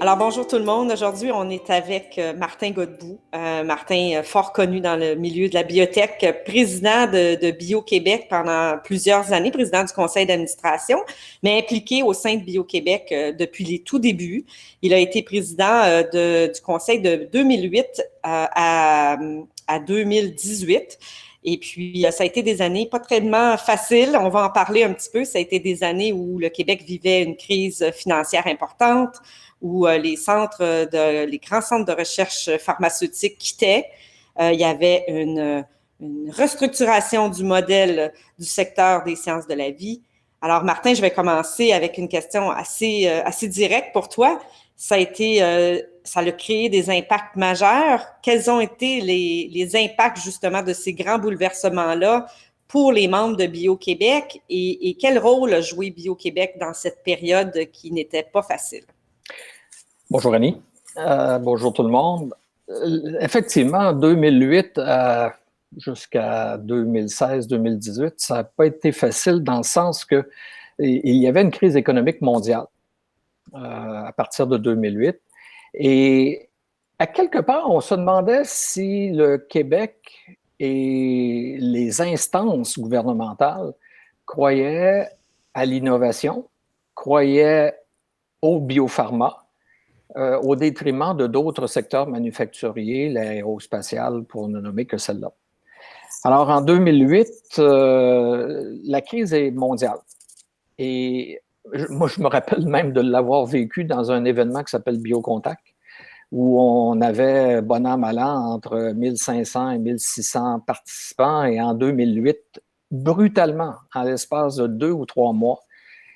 Alors, bonjour tout le monde. Aujourd'hui, on est avec Martin Godbout. Martin, fort connu dans le milieu de la biotech, président de Bio-Québec pendant plusieurs années, président du conseil d'administration, mais impliqué au sein de Bio-Québec depuis les tout débuts. Il a été président du conseil de 2008 à 2018. Et puis, ça a été des années pas tellement faciles. On va en parler un petit peu. Ça a été des années où le Québec vivait une crise financière importante, où les grands centres de recherche pharmaceutique quittaient. Il y avait une restructuration du modèle du secteur des sciences de la vie. Alors, Martin, je vais commencer avec une question assez directe pour toi. Ça a créé des impacts majeurs. Quels ont été les impacts, justement, de ces grands bouleversements-là pour les membres de Bio-Québec et quel rôle a joué Bio-Québec dans cette période qui n'était pas facile? Bonjour Annie, bonjour tout le monde. Effectivement, 2008 jusqu'à 2016-2018, ça n'a pas été facile dans le sens que il y avait une crise économique mondiale à partir de 2008. Et à quelque part, on se demandait si le Québec et les instances gouvernementales croyaient à l'innovation, croyaient au biopharma, au détriment de d'autres secteurs manufacturiers, l'aérospatial, pour ne nommer que celle-là. Alors, en 2008, la crise est mondiale. Et moi, je me rappelle même de l'avoir vécu dans un événement qui s'appelle Biocontact, où on avait, bon an, mal an, entre 1500 et 1600 participants. Et en 2008, brutalement, en l'espace de 2 ou 3 mois,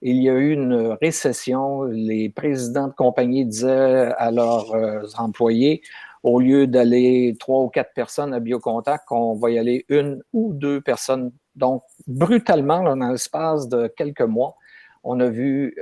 il y a eu une récession. Les présidents de compagnie disaient à leurs employés, au lieu d'aller 3 ou 4 personnes à Biocontact, on va y aller 1 ou 2 personnes. Donc, brutalement, là, dans l'espace de quelques mois, on a vu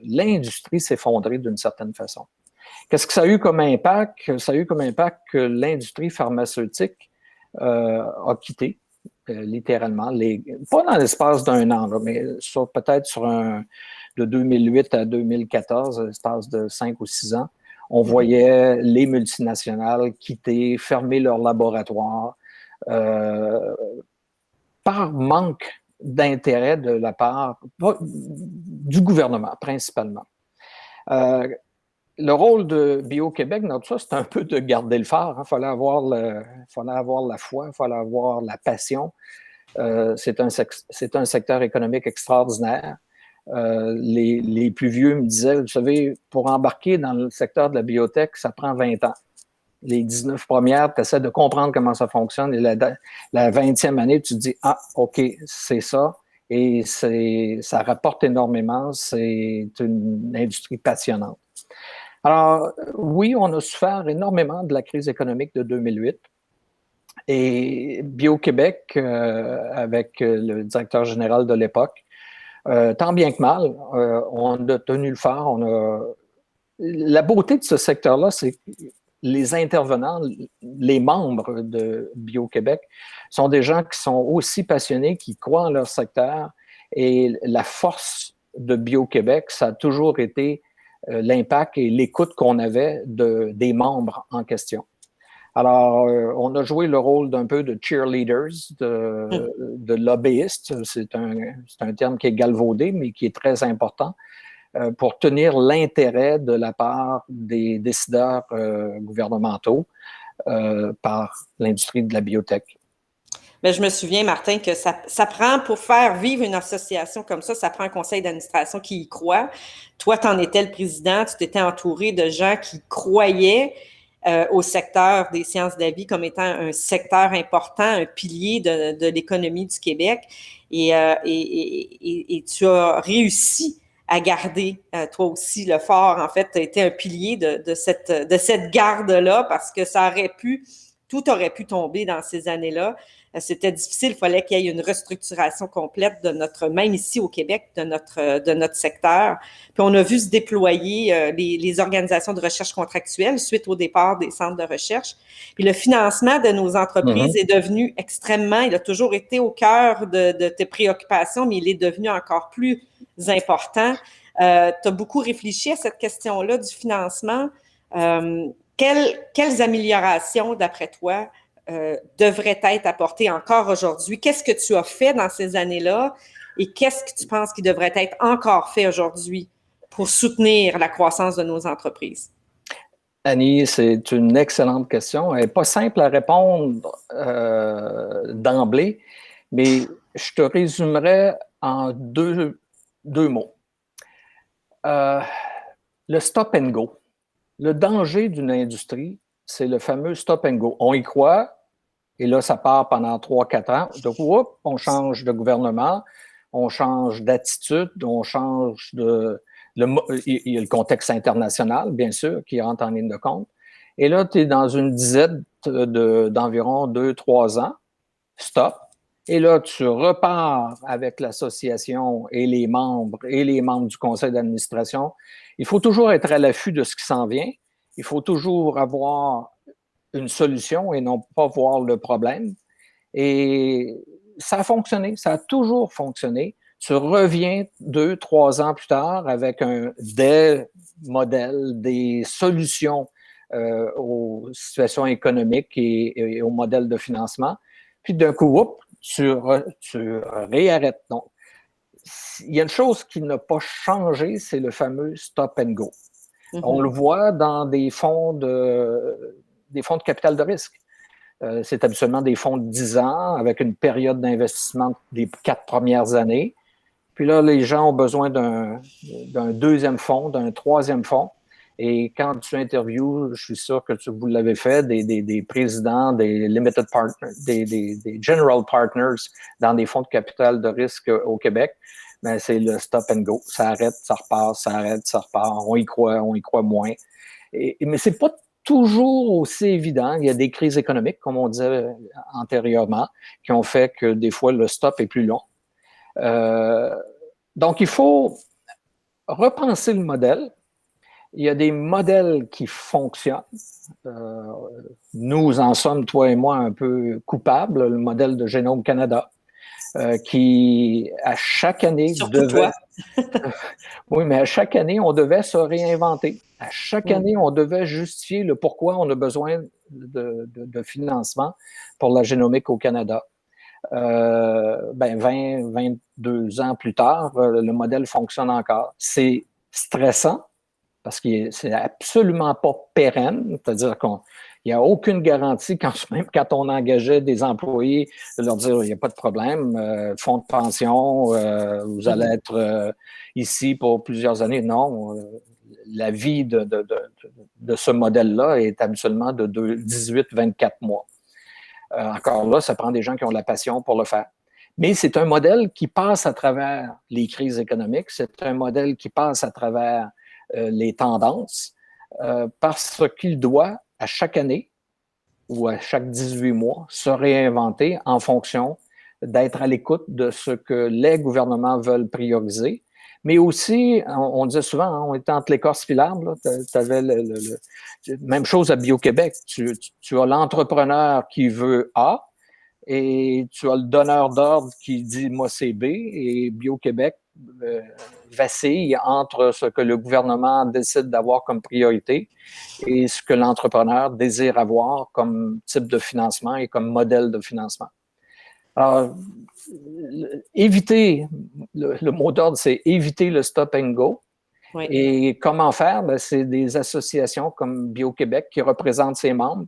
l'industrie s'effondrer d'une certaine façon. Qu'est-ce que ça a eu comme impact? Ça a eu comme impact que l'industrie pharmaceutique a quitté. Littéralement, pas dans l'espace d'un an, là, mais peut-être de 2008 à 2014, l'espace de 5 ou 6 ans, on voyait les multinationales quitter, fermer leurs laboratoires par manque d'intérêt de la part du gouvernement, principalement. Le rôle de Bio-Québec dans tout ça, c'est un peu de garder le phare. Il fallait avoir la foi, il fallait avoir la passion. C'est un secteur économique extraordinaire. Les plus vieux me disaient, vous savez, pour embarquer dans le secteur de la biotech, ça prend 20 ans. Les 19 premières, tu essaies de comprendre comment ça fonctionne. Et la 20e année, tu te dis, ah, OK, c'est ça. Et ça rapporte énormément. C'est une industrie passionnante. Alors, oui, on a souffert énormément de la crise économique de 2008. Et Bio-Québec, avec le directeur général de l'époque, tant bien que mal, on a tenu le phare. La beauté de ce secteur-là, c'est que les intervenants, les membres de Bio-Québec, sont des gens qui sont aussi passionnés, qui croient en leur secteur. Et la force de Bio-Québec, ça a toujours été l'impact et l'écoute qu'on avait des membres en question. Alors, on a joué le rôle d'un peu de cheerleaders, de lobbyistes. C'est un terme qui est galvaudé, mais qui est très important pour tenir l'intérêt de la part des décideurs gouvernementaux par l'industrie de la biotech. Mais je me souviens, Martin, que ça prend, pour faire vivre une association comme ça prend un conseil d'administration qui y croit. Toi, tu en étais le président, tu t'étais entouré de gens qui croyaient au secteur des sciences de la vie comme étant un secteur important, un pilier de l'économie du Québec. Et tu as réussi à garder, toi aussi, le fort. En fait, tu as été un pilier de cette garde-là parce que tout aurait pu tomber dans ces années-là. C'était difficile, il fallait qu'il y ait une restructuration complète même ici au Québec, de notre secteur. Puis on a vu se déployer les organisations de recherche contractuelle suite au départ des centres de recherche. Puis le financement de nos entreprises est devenu il a toujours été au cœur de tes préoccupations, mais il est devenu encore plus important. Tu as beaucoup réfléchi à cette question-là du financement. Quelles améliorations, d'après toi, devraient être apportées encore aujourd'hui? Qu'est-ce que tu as fait dans ces années-là et qu'est-ce que tu penses qui devrait être encore fait aujourd'hui pour soutenir la croissance de nos entreprises? Annie, c'est une excellente question. Elle n'est pas simple à répondre d'emblée, mais je te résumerai en deux mots. Le stop and go. Le danger d'une industrie, c'est le fameux stop and go. On y croit, et là, ça part pendant 3-4 ans. Donc, on change de gouvernement, on change d'attitude, on change de... il y a le contexte international, bien sûr, qui rentre en ligne de compte. Et là, tu es dans une dizaine d'environ 2-3 ans, stop. Et là, tu repars avec l'association et les membres du conseil d'administration. Il faut toujours être à l'affût de ce qui s'en vient. Il faut toujours avoir une solution et non pas voir le problème. Et ça a fonctionné, ça a toujours fonctionné. Tu reviens 2-3 ans plus tard avec des modèles, des solutions aux situations économiques et aux modèles de financement. Puis d'un coup, tu réarrêtes. Donc, il y a une chose qui n'a pas changé, c'est le fameux stop and go. Mm-hmm. On le voit dans des fonds de capital de risque. C'est habituellement des fonds de 10 ans avec une période d'investissement des 4 premières années. Puis là, les gens ont besoin d'un deuxième fonds, d'un troisième fonds. Et quand tu interviews, je suis sûr que vous l'avez fait, des présidents, des limited partners, des general partners dans des fonds de capital de risque au Québec, ben c'est le stop and go. Ça arrête, ça repart, ça arrête, ça repart. On y croit moins. Mais c'est pas toujours aussi évident. Il y a des crises économiques, comme on disait antérieurement, qui ont fait que des fois, le stop est plus long. Donc, il faut repenser le modèle. Il y a des modèles qui fonctionnent. Nous en sommes, toi et moi, un peu coupables. Le modèle de Génome Canada, qui, à chaque année, devait... Oui, mais à chaque année, on devait se réinventer. À chaque année, on devait justifier le pourquoi on a besoin de financement pour la génomique au Canada. 22 ans plus tard, le modèle fonctionne encore. C'est stressant parce que c'est absolument pas pérenne, c'est-à-dire qu'il n'y a aucune garantie, même quand on engageait des employés, de leur dire il n'y a pas de problème, fonds de pension, vous allez être ici pour plusieurs années. Non, la vie de ce modèle-là est habituellement de 18-24 mois. Encore là, ça prend des gens qui ont la passion pour le faire. Mais c'est un modèle qui passe à travers les crises économiques, c'est un modèle qui passe à travers les tendances, parce qu'il doit, à chaque année ou à chaque 18 mois, se réinventer en fonction d'être à l'écoute de ce que les gouvernements veulent prioriser. Mais aussi, on disait souvent, on était entre l'écorce puis l'arbre, tu avais même chose à Bio-Québec. Tu as l'entrepreneur qui veut A et tu as le donneur d'ordre qui dit « moi, c'est B » et Bio-Québec vacille entre ce que le gouvernement décide d'avoir comme priorité et ce que l'entrepreneur désire avoir comme type de financement et comme modèle de financement. Alors, le mot d'ordre, c'est éviter le stop and go. Oui. Et comment faire? Ben, c'est des associations comme Bio-Québec qui représentent ses membres.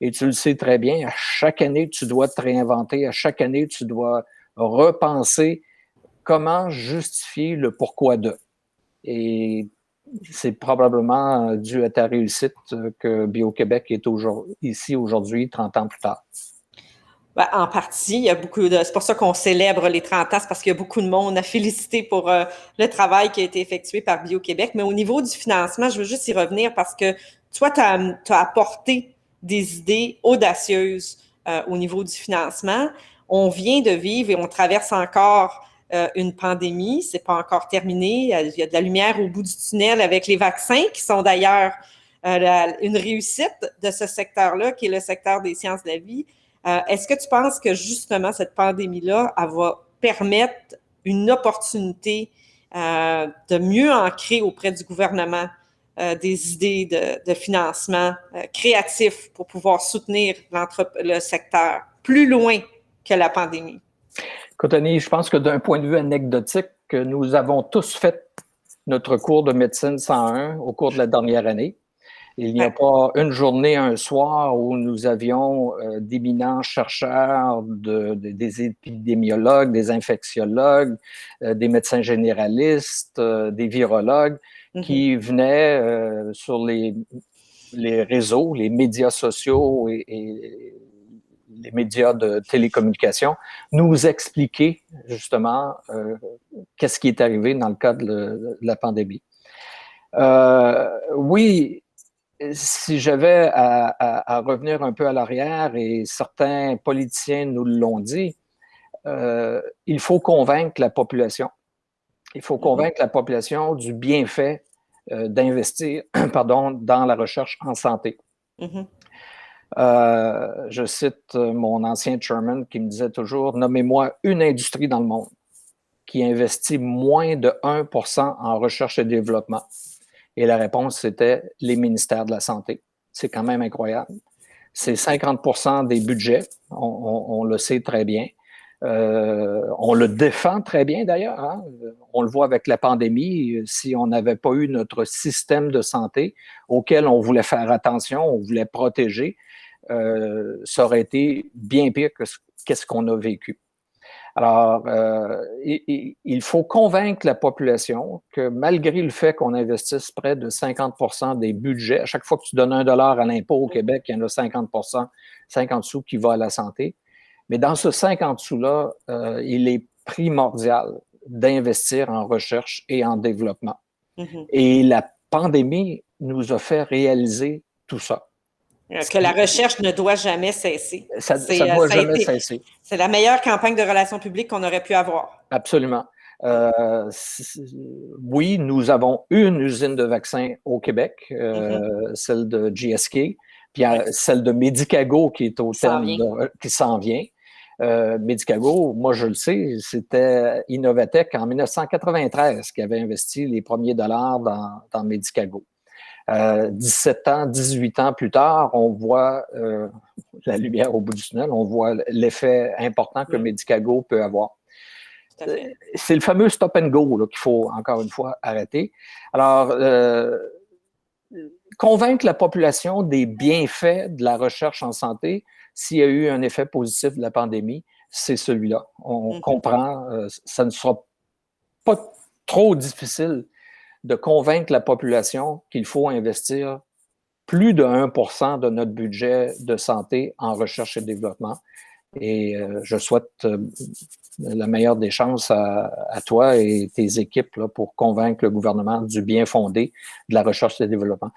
Et tu le sais très bien, à chaque année, tu dois te réinventer. À chaque année, tu dois repenser comment justifier le pourquoi de. Et c'est probablement dû à ta réussite que Bio-Québec est ici aujourd'hui, 30 ans plus tard. Ben, en partie, il y a beaucoup de... C'est pour ça qu'on célèbre les 30 ans, c'est parce qu'il y a beaucoup de monde à féliciter pour le travail qui a été effectué par Bio-Québec. Mais au niveau du financement, je veux juste y revenir parce que toi, tu as apporté des idées audacieuses au niveau du financement. On vient de vivre et on traverse encore une pandémie. C'est pas encore terminé. Il y a de la lumière au bout du tunnel avec les vaccins qui sont d'ailleurs une réussite de ce secteur-là, qui est le secteur des sciences de la vie. Est-ce que tu penses que justement cette pandémie-là, elle va permettre une opportunité de mieux ancrer auprès du gouvernement des idées de financement créatifs pour pouvoir soutenir le secteur plus loin que la pandémie? Cottony, je pense que d'un point de vue anecdotique, nous avons tous fait notre cours de médecine 101 au cours de la dernière année. Il n'y a pas une journée, un soir où nous avions d'éminents chercheurs, des épidémiologues, des infectiologues, des médecins généralistes, des virologues qui venaient sur les réseaux, les médias sociaux et les médias de télécommunication, nous expliquer justement qu'est-ce qui est arrivé dans le cadre de la pandémie. Oui, si j'avais à revenir un peu à l'arrière, et certains politiciens nous l'ont dit, il faut convaincre la population. Il faut convaincre la population du bienfait d'investir dans la recherche en santé. Je cite mon ancien chairman qui me disait toujours « Nommez-moi une industrie dans le monde qui investit moins de 1% en recherche et développement. » Et la réponse, c'était les ministères de la Santé. C'est quand même incroyable. C'est 50% des budgets, on le sait très bien. On le défend très bien d'ailleurs. Hein? On le voit avec la pandémie. Si on n'avait pas eu notre système de santé auquel on voulait faire attention, on voulait protéger, ça aurait été bien pire que ce qu'on a vécu. Alors, il faut convaincre la population que malgré le fait qu'on investisse près de 50% des budgets, à chaque fois que tu donnes $1 à l'impôt au Québec, il y en a 50%, 50 sous qui va à la santé. Mais dans ce 50 sous-là, il est primordial d'investir en recherche et en développement. Et la pandémie nous a fait réaliser tout ça. Que la recherche ne doit jamais cesser. Ça ne doit jamais cesser. C'est la meilleure campagne de relations publiques qu'on aurait pu avoir. Absolument. Oui, nous avons une usine de vaccins au Québec, celle de GSK, puis celle de Medicago qui est au terme qui s'en vient. Medicago, moi je le sais, c'était Innovatech en 1993 qui avait investi les premiers dollars dans Medicago. 17 ans, 18 ans plus tard, on voit la lumière au bout du tunnel, on voit l'effet important que Medicago peut avoir. C'est le fameux stop and go qu'il faut encore une fois arrêter. Alors, convaincre la population des bienfaits de la recherche en santé, s'il y a eu un effet positif de la pandémie, c'est celui-là. On comprend, ça ne sera pas trop difficile de convaincre la population qu'il faut investir plus de 1% de notre budget de santé en recherche et développement. Et je souhaite la meilleure des chances à toi et tes équipes là, pour convaincre le gouvernement du bien fondé de la recherche et du développement.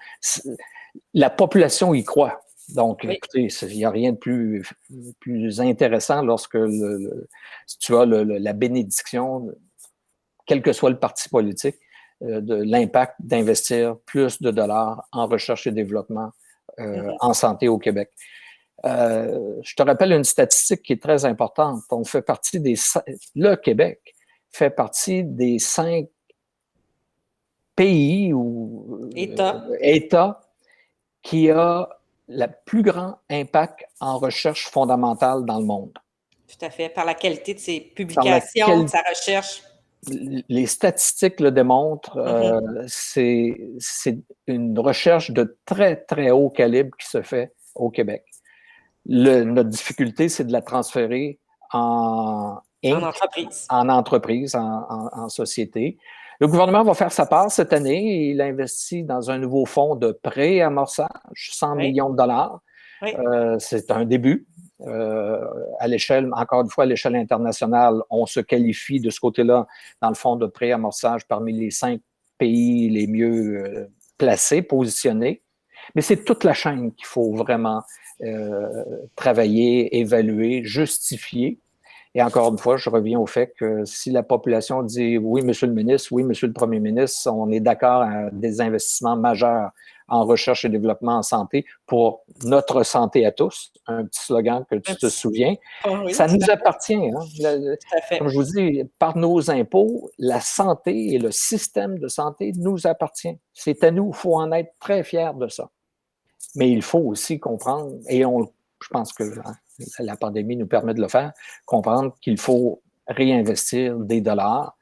La population y croit. Donc, écoutez, il n'y a rien de plus intéressant lorsque si tu as la bénédiction, quel que soit le parti politique, de l'impact d'investir plus de dollars en recherche et développement en santé au Québec. Je te rappelle une statistique qui est très importante. On fait partie le Québec fait partie des 5 pays ou États qui a le plus grand impact en recherche fondamentale dans le monde. Tout à fait, par la qualité de ses publications, de sa recherche. Les statistiques le démontrent. C'est une recherche de très, très haut calibre qui se fait au Québec. Notre difficulté, c'est de la transférer en entreprise, en société. Le gouvernement va faire sa part cette année. Il investit dans un nouveau fonds de pré-amorçage, 100 millions de dollars. C'est un début. À l'échelle, encore une fois, à l'échelle internationale, on se qualifie de ce côté-là dans le fonds de pré-amorçage parmi les 5 pays les mieux placés, positionnés. Mais c'est toute la chaîne qu'il faut vraiment travailler, évaluer, justifier. Et encore une fois, je reviens au fait que si la population dit « Oui, monsieur le ministre, oui, monsieur le premier ministre, on est d'accord à des investissements majeurs en recherche et développement en santé pour notre santé à tous, un petit slogan que tu te souviens. Oh oui, ça nous appartient. Hein? Tout à fait. Comme je vous dis, par nos impôts, la santé et le système de santé nous appartient. C'est à nous, il faut en être très fiers de ça. Mais il faut aussi comprendre, et je pense que la pandémie nous permet de le faire, comprendre qu'il faut réinvestir des dollars,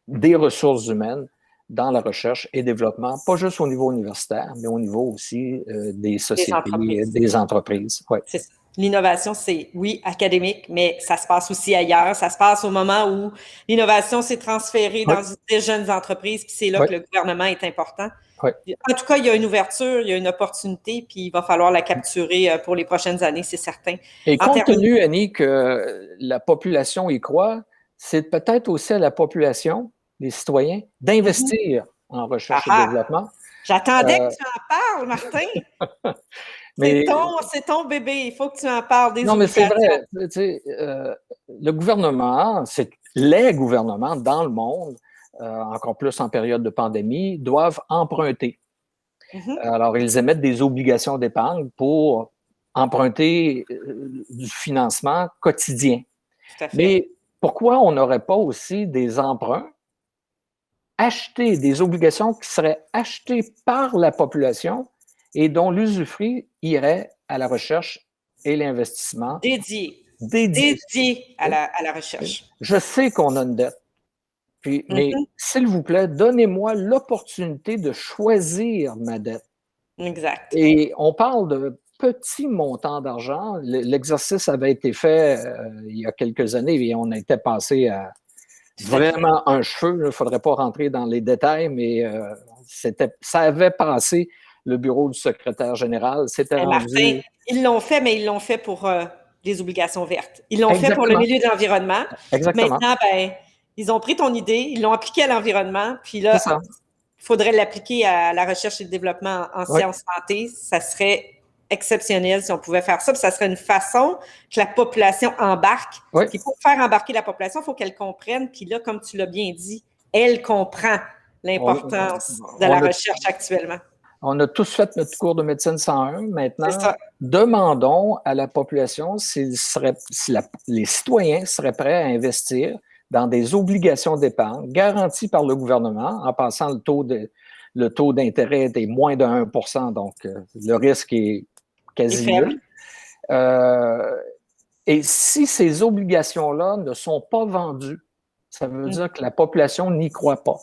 des ressources humaines dans la recherche et développement, pas juste au niveau universitaire, mais au niveau aussi des sociétés, des entreprises. Ouais. C'est ça. L'innovation, c'est, oui, académique, mais ça se passe aussi ailleurs. Ça se passe au moment où l'innovation s'est transférée dans des jeunes entreprises, puis c'est là que le gouvernement est important. En tout cas, il y a une ouverture, il y a une opportunité, puis il va falloir la capturer pour les prochaines années, c'est certain. Et compte tenu, Annie, que la population y croit, c'est peut-être aussi à la population, les citoyens, d'investir en recherche et développement. J'attendais que tu en parles, Martin. C'est ton bébé, il faut que tu en parles des obligations. Mais c'est vrai. Le gouvernement, les gouvernements dans le monde, encore plus en période de pandémie, doivent emprunter. Alors, ils émettent des obligations d'épargne pour emprunter du financement quotidien. Tout à fait. Mais pourquoi on n'aurait pas aussi des emprunts, acheter des obligations qui seraient achetées par la population et dont l'usufruit irait à la recherche et l'investissement. Dédié à la recherche. Je sais qu'on a une dette. Mais s'il vous plaît, donnez-moi l'opportunité de choisir ma dette. Exact. Et on parle de petits montants d'argent. L'exercice avait été fait il y a quelques années et on était passé à vraiment un cheveu. Il ne faudrait pas rentrer dans les détails, mais ça avait passé le bureau du secrétaire général. Martin, ils l'ont fait, mais ils l'ont fait pour des obligations vertes. Ils l'ont fait pour le milieu de l'environnement. Exactement. Maintenant, ils ont pris ton idée, ils l'ont appliquée à l'environnement, puis là, il faudrait l'appliquer à la recherche et le développement en sciences santé. Ça serait exceptionnel si on pouvait faire ça, puis ça serait une façon que la population embarque. Il faut faire embarquer la population, il faut qu'elle comprenne, puis là, comme tu l'as bien dit, elle comprend l'importance de la recherche actuellement. On a tous fait notre cours de médecine 101. Maintenant, demandons à la population si les citoyens seraient prêts à investir dans des obligations d'épargne garanties par le gouvernement, en passant le taux d'intérêt est moins de 1 %, donc le risque est quasi nul. Et si ces obligations-là ne sont pas vendues, ça veut dire que la population n'y croit pas.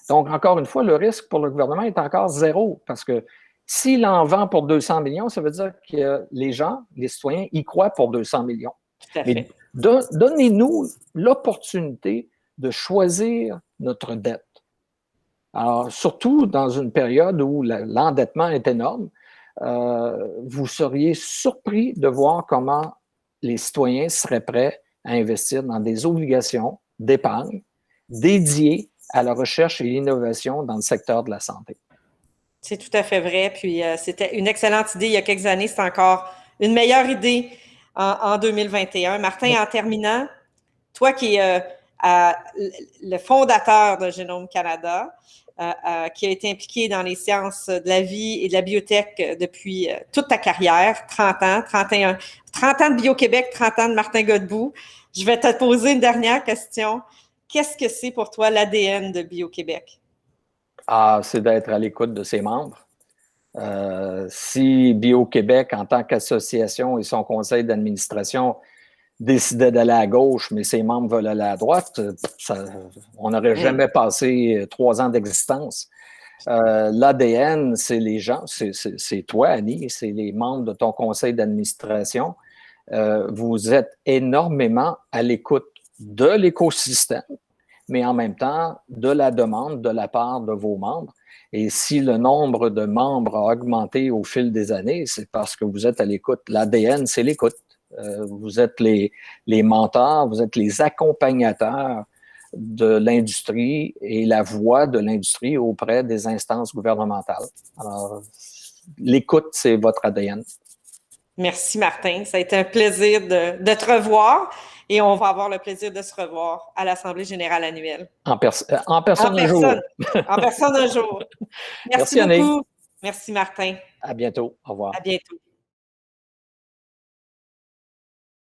Donc, encore une fois, le risque pour le gouvernement est encore zéro, parce que s'il en vend pour 200 millions, ça veut dire que les gens, les citoyens, y croient pour 200 millions. Tout à fait. Mais donnez-nous l'opportunité de choisir notre dette. Alors, surtout dans une période où l'endettement est énorme, vous seriez surpris de voir comment les citoyens seraient prêts à investir dans des obligations d'épargne dédiées à la recherche et l'innovation dans le secteur de la santé. C'est tout à fait vrai. Puis, c'était une excellente idée il y a quelques années. C'est encore une meilleure idée en 2021. Martin, en terminant, toi qui es le fondateur de Génome Canada, qui a été impliqué dans les sciences de la vie et de la biotech depuis toute ta carrière, 30 ans de Bio-Québec, 30 ans de Martin Godbout. Je vais te poser une dernière question. Qu'est-ce que c'est pour toi l'ADN de Bio-Québec? C'est d'être à l'écoute de ses membres. Si Bio-Québec, en tant qu'association et son conseil d'administration, décidait d'aller à gauche, mais ses membres veulent aller à droite, on n'aurait jamais passé 3 ans d'existence. L'ADN, c'est les gens, c'est toi, Annie, c'est les membres de ton conseil d'administration. Vous êtes énormément à l'écoute de l'écosystème, mais en même temps de la demande de la part de vos membres. Et si le nombre de membres a augmenté au fil des années, c'est parce que vous êtes à l'écoute. L'ADN, c'est l'écoute. Vous êtes les mentors, vous êtes les accompagnateurs de l'industrie et la voix de l'industrie auprès des instances gouvernementales. Alors, l'écoute, c'est votre ADN. Merci, Martin. Ça a été un plaisir de te revoir et on va avoir le plaisir de se revoir à l'Assemblée générale annuelle. En personne un jour. En personne un jour. Merci beaucoup. Annie. Merci, Martin. À bientôt. Au revoir. À bientôt.